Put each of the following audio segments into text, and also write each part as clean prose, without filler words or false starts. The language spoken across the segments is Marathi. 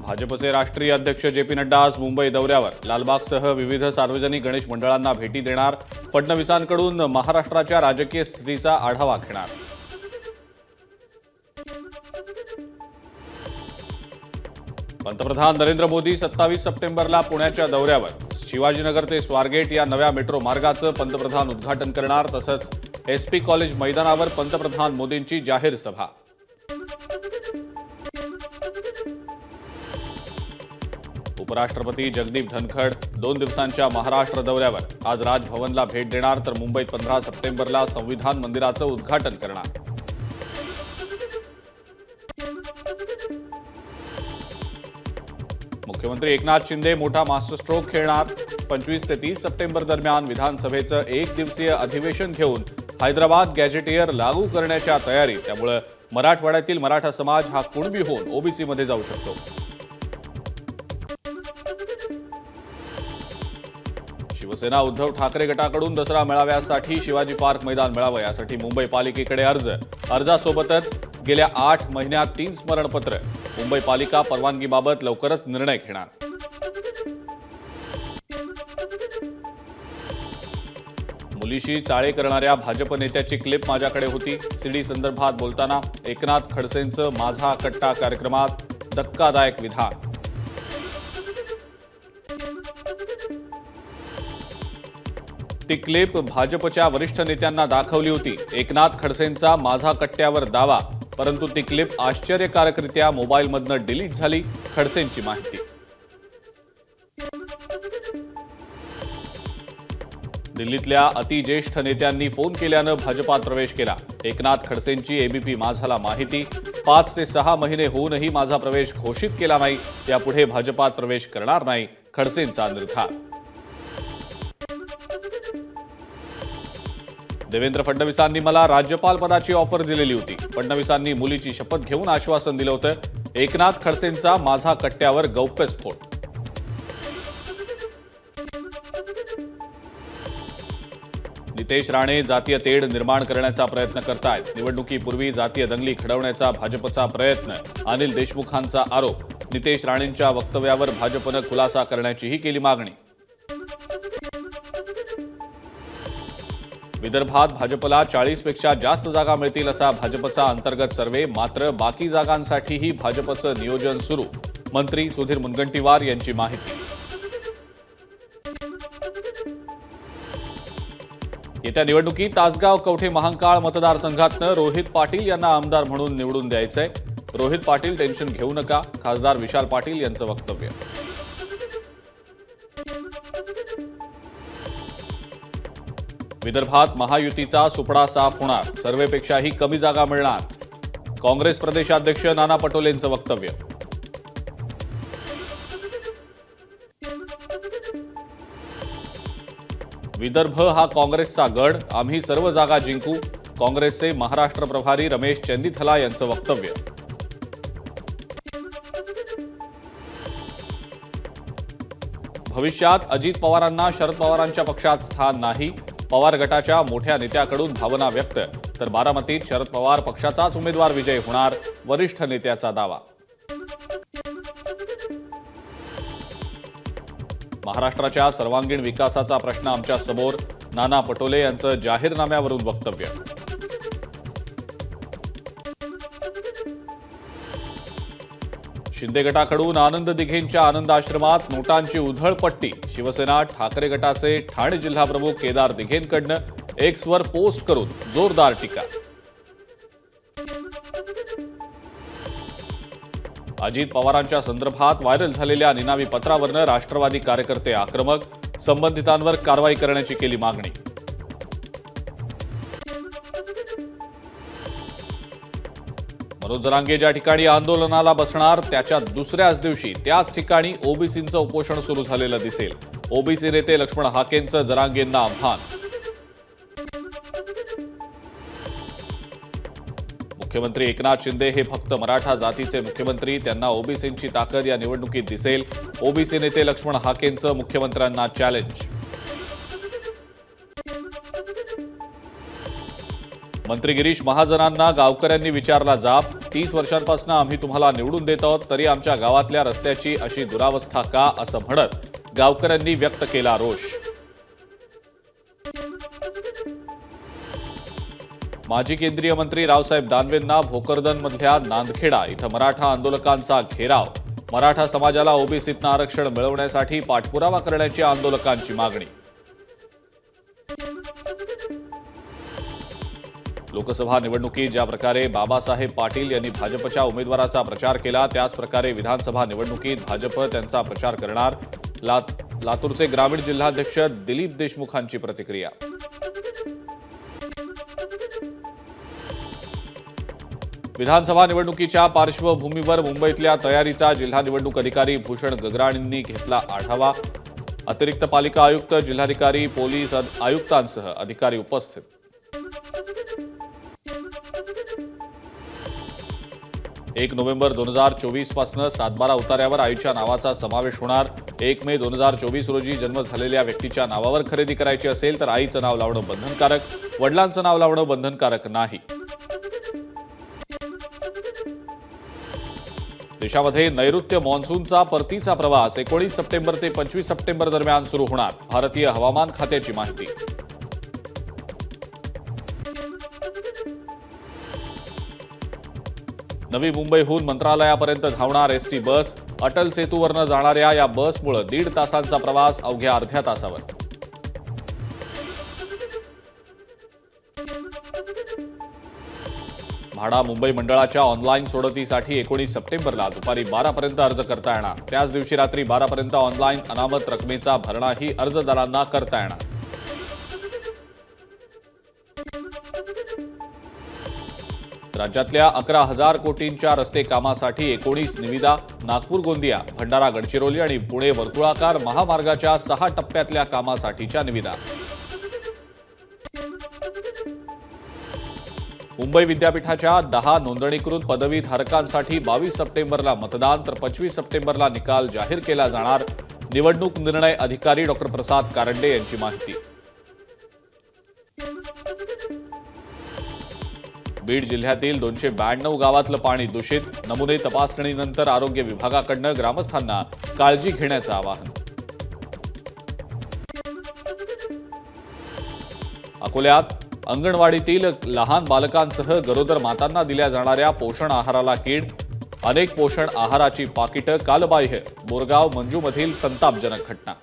भाजपचे राष्ट्रीय अध्यक्ष जे पी नड्डा आज मुंबई दौऱ्यावर लालबागसह विविध सार्वजनिक गणेश मंडळांना भेटी देणार। फडणवीसांकडून महाराष्ट्राच्या राजकीय स्थितीचा आढावा घेणार। पंतप्रधान नरेंद्र मोदी 27 सप्टेंबरला पुण्याच्या दौऱ्यावर शिवाजीनगर ते स्वारगेट या नव्या मेट्रो मार्गाचं पंतप्रधान उद्घाटन करणार। तसंच एसपी कॉलेज मैदानावर पंतप्रधान मोदींची जाहीर सभा। उपराष्ट्रपती जगदीप धनखड 2 दिवसांच्या महाराष्ट्र दौऱ्यावर आज राजभवनला भेट देणार। तर मुंबईत 15 सप्टेंबरला संविधान मंदिराचं उद्घाटन करणार। मुख्यमंत्री एकनाथ शिंदे मोठा मास्टर स्ट्रोक खेळणार। 25 ते 30 सप्टेंबर दरम्यान विधानसभेचं 1 दिवसीय अधिवेशन घेऊन हैदराबाद गॅझेटियर लागू करण्याच्या तयारीत। त्यामुळे मराठवाड्यातील मराठा समाज हा कुणबी होऊन ओबीसीमध्ये जाऊ शकतो। शिवसेना उद्धव ठाकरे गटाकडून दसरा मेळाव्यासाठी शिवाजी पार्क मैदान मिळावं यासाठी मुंबई पालिकेकडे अर्जासोबतच गेल्या 8 महिन्यात 3 स्मरणपत्र। मुंबई पालिका परवानगीबाबत लवकरच निर्णय घेणार। मुलीशी चाळे करणाऱ्या भाजप नेत्याची क्लिप माझ्याकडे होती। सीडी संदर्भात बोलताना एकनाथ खडसेंचं माझा कट्टा कार्यक्रमात धक्कादायक विधान। ती क्लिप भाजपच्या वरिष्ठ नेत्यांना दाखवली होती। एकनाथ खडसेंचा माझा कट्ट्यावर दावा, परंतु ती क्लिप आश्चर्यकारकरित्या मोबाईलमधनं डिलीट झाली। खडसेंची माहिती। दिल्लीतल्या अतिज्येष्ठ नेत्यांनी फोन केल्यानं भाजपात प्रवेश केला। एकनाथ खडसेंची एबीपी माझाला माहिती। 5 ते 6 महिने होऊनही माझा प्रवेश घोषित केला नाही। यापुढे भाजपात प्रवेश करणार नाही, खडसेंचा निर्धार। देवेंद्र फडणवीसांनी मला राज्यपाल पदाची ऑफर दिलेली होती। फडणवीसांनी मुलीची शपथ घेऊन आश्वासन दिलं होतं। एकनाथ खडसेंचा माझा कट्ट्यावर गौप्यस्फोट। नितेश राणे जातीय तेढ निर्माण करण्याचा प्रयत्न करतायत। निवडणुकीपूर्वी जातीय दंगली घडवण्याचा भाजपचा प्रयत्न, अनिल देशमुखांचा आरोप। नितेश राणेंच्या वक्तव्यावर भाजपनं खुलासा करण्याचीही केली मागणी। विदर्भात भाजपला 40 पेक्षा जास्त जागा मिळतील असा भाजपचा अंतर्गत सर्व्हे। मात्र बाकी जागांसाठीही भाजपचं नियोजन सुरू। मंत्री सुधीर मुनगंटीवार यांची माहिती। येत्या निवडणुकीत तासगाव कवठे महांकाळ मतदारसंघातनं रोहित पाटील यांना आमदार म्हणून निवडून द्यायचंय। रोहित पाटील टेन्शन घेऊ नका, खासदार विशाल पाटील यांचं वक्तव्य। विदर्भात महायुतीचा सुपडा साफ होणार, सर्वेपेक्षाही कमी जागा मिळणार। काँग्रेस प्रदेशाध्यक्ष नाना पटोलेंचं वक्तव्य। विदर्भ हा काँग्रेसचा गड, आम्ही सर्व जागा जिंकू। काँग्रेसचे महाराष्ट्र प्रभारी रमेश चेन्नीथला यांचं वक्तव्य। भविष्यात अजित पवारांना शरद पवारांच्या पक्षात स्थान नाही। पवार गटाच्या मोठ्या नेत्याकडून भावना व्यक्त। तर बारामतीत शरद पवार पक्षाचाच उमेदवार विजय होणार, वरिष्ठ नेत्याचा दावा। महाराष्ट्राच्या सर्वांगीण विकासाचा प्रश्न आमच्या समोर, नाना पटोले यांचं जाहीरनाम्यावरून वक्तव्य। शिंदे गटाकडून आनंद दिघेंच्या आनंद आश्रमात नोटांची उधळपट्टी। शिवसेना ठाकरे गटाचे ठाणे जिल्हाप्रमुख केदार दिघेंकडनं एक्सवर पोस्ट करून जोरदार टीका। अजित पवारांच्या संदर्भात व्हायरल झालेल्या निनावी पत्रावरनं राष्ट्रवादी कार्यकर्ते आक्रमक, संबंधितांवर कारवाई करण्याची केली मागणी। मनोज जरांगे ज्या ठिकाणी आंदोलनाला बसणार त्याच्या दुसऱ्याच दिवशी त्याच ठिकाणी ओबीसींचं उपोषण सुरू झालेलं दिसेल। ओबीसी नेते लक्ष्मण हाकेंचं जरांगेंना आव्हान। मुख्यमंत्री एकनाथ शिंदे हे फक्त मराठा जातीचे मुख्यमंत्री, त्यांना ओबीसींची ताकद या निवडणुकीत दिसेल। ओबीसी नेते लक्ष्मण हाकेंचं मुख्यमंत्र्यांना चॅलेंज। मंत्री गिरीश महाजनांना गावकऱ्यांनी विचारला जाब, 30 वर्षांपासून आम्ही तुम्हाला निवडून देत आहोत, तरी आमच्या गावातल्या रस्त्याची अशी दुरावस्था का, असं म्हणत गावकऱ्यांनी व्यक्त केला रोष. माजी केंद्रीय मंत्री रावसाहेब दानवेंना भोकरदनमधल्या नांदखेडा इथं मराठा आंदोलकांचा घेराव. मराठा समाजाला ओबीसीतनं आरक्षण मिळवण्यासाठी पाठपुरावा करण्याची आंदोलकांची मागणी. लोकसभा निवडणुकीत ज्या प्रकारे बाबासाहेब पाटील यांनी भाजपच्या उमेदवाराचा प्रचार केला, त्याच प्रकारे विधानसभा निवडणुकीत भाजप त्यांचा प्रचार करणार. लातूरचे ग्रामीण जिल्हाध्यक्ष दिलीप देशमुखांची प्रतिक्रिया. विधानसभा निवडणुकीच्या पार्श्वभूमीवर मुंबईतल्या तयारीचा जिल्हा निवडणूक अधिकारी भूषण गगराणींनी घेतला आढावा. अतिरिक्त पालिका आयुक्त, जिल्हाधिकारी, पोलीस आयुक्तांसह अधिकारी उपस्थित. 1 नोव्हेंबर 2024 पासून सातबारा उतार्यावर आईच्या नावाचा समावेश होणार. 1 मे 2024 रोजी जन्म झालेल्या व्यक्तीच्या नावावर खरेदी करायची असेल तर आईचं नाव लावणं बंधनकारक, वडिलांचं नाव लावणं बंधनकारक नाही. देशामध्ये नैऋत्य मान्सूनचा परतीचा प्रवास 19 सप्टेंबर ते 25 सप्टेंबर दरम्यान सुरू होणार. भारतीय हवामान खात्याची माहिती. नवी मुंबईहून मंत्रालयापर्यंत धावणार एसटी बस. अटल सेतूवरनं जाणाऱ्या या बसमुळे 1.5 तासांचा प्रवास अवघ्या अर्ध्या तासावर. म्हाडा मुंबई मंडळाच्या ऑनलाईन सोडतीसाठी 19 सप्टेंबरला दुपारी 12 पर्यंत अर्ज करता येणार. त्याच दिवशी रात्री 12 पर्यंत ऑनलाईन अनामत रकमेचा भरणाही अर्जदारांना करता येणार. राज्यातल्या 11,000 कोटींच्या रस्ते कामासाठी 19 निविदा. नागपूर, गोंदिया, भंडारा, गडचिरोली आणि पुणे वर्तुळाकार महामार्गाच्या 6 टप्प्यातल्या कामासाठीच्या निविदा. मुंबई विद्यापीठाच्या 10 नोंदणीकृत पदवीधारकांसाठी 22 सप्टेंबरला मतदान तर 25 सप्टेंबरला निकाल जाहीर केला जाणार. निवडणूक निर्णय अधिकारी डॉक्टर प्रसाद कारंडे यांची माहिती. बीड जिल्ह्यातील 292 गावातलं पाणी दूषित. नमुने तपासणीनंतर आरोग्य विभागाकडून ग्रामस्थांना काळजी घेण्याचं आवाहन. अकोल्यात अंगणवाडीतील लहान बालकांसह गरोदर मातांना दिल्या जाणाऱ्या पोषण आहाराला कीड. अनेक पोषण आहाराची पाकिटं कालबाह्य. बोरगाव मंजूमधील संतापजनक घटना.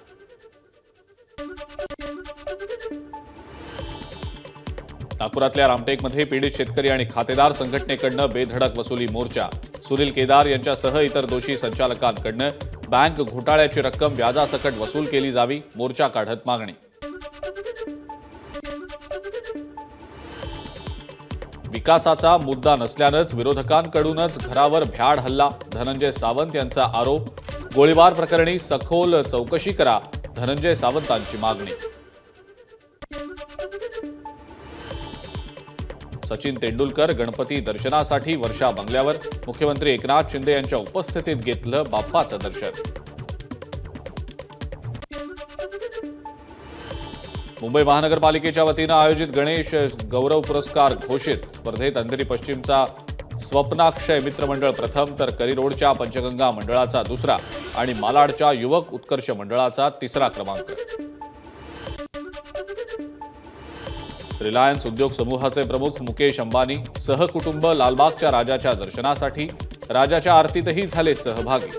नागपुरातल्या रामटेकमध्ये पीडित शेतकरी आणि खातेदार संघटनेकडून बेधडक वसुली मोर्चा. सुनील केदार यांच्यासह इतर दोषी संचालकांकडून बँक घोटाळ्याची रक्कम व्याजासकट वसूल केली जावी. मोर्चा काढत मागणी. विकासाचा मुद्दा नसल्यानंच विरोधकांकडूनच घरावर भ्याड हल्ला. धनंजय सावंत यांचा आरोप. गोळीबार प्रकरणी सखोल चौकशी करा, धनंजय सावंतांची मागणी. सचिन तेंडुलकर गणपती दर्शनासाठी वर्षा बंगल्यावर. मुख्यमंत्री एकनाथ शिंदे यांच्या उपस्थितीत घेतलं बाप्पाचं दर्शन. मुंबई महानगरपालिकेच्या वतीनं आयोजित गणेश गौरव पुरस्कार घोषित. स्पर्धेत अंधेरी पश्चिमचा स्वप्नाक्षय मित्रमंडळ प्रथम तर करिरोडच्या पंचगंगा मंडळाचा दुसरा आणि मालाडच्या युवक उत्कर्ष मंडळाचा तिसरा क्रमांक. रिलायन्स उद्योग समूहाचे प्रमुख मुकेश अंबानी सहकुटुंब लालबागच्या राजाच्या दर्शनासाठी. राजाच्या आरतीतही झाले सहभागी.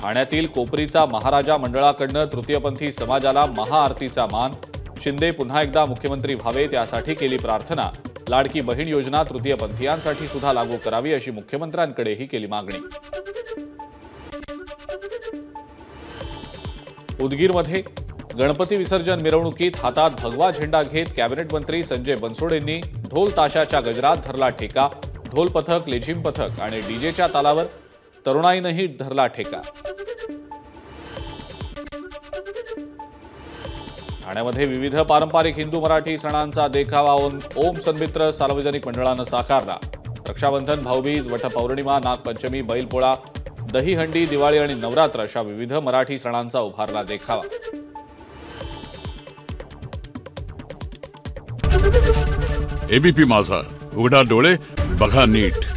ठाण्यातील कोपरीचा महाराजा मंडळाकडून तृतीयपंथी समाजाला महाआरतीचा मान. शिंदे पुन्हा एकदा मुख्यमंत्री व्हावे त्यासाठी केली प्रार्थना. लाडकी बहीण योजना तृतीयपंथीयांसाठी सुद्धा लागू करावी अशी मुख्यमंत्र्यांकडेही केली मागणी. उदगीरमध्ये गणपती विसर्जन मिरवणुकीत हातात भगवा झेंडा घेत कॅबिनेट मंत्री संजय बनसोडेंनी ढोल ताशाच्या गजरात धरला ठेका. ढोल पथक, लेझिम पथक आणि डीजेच्या तालावर तरुणाईनंही धरला ठेका. ठाण्यामध्ये विविध पारंपरिक हिंदू मराठी सणांचा देखावा ओम सन्मित्र सार्वजनिक मंडळानं साकारला. रक्षाबंधन, भाऊबीज, वटपौर्णिमा, नागपंचमी, बैलपोळा, दहीहंडी, दिवाळी आणि नवरात्र अशा विविध मराठी सणांचा उभारला देखावा. एबीपी माझा, उघडा डोळे बघा नीट.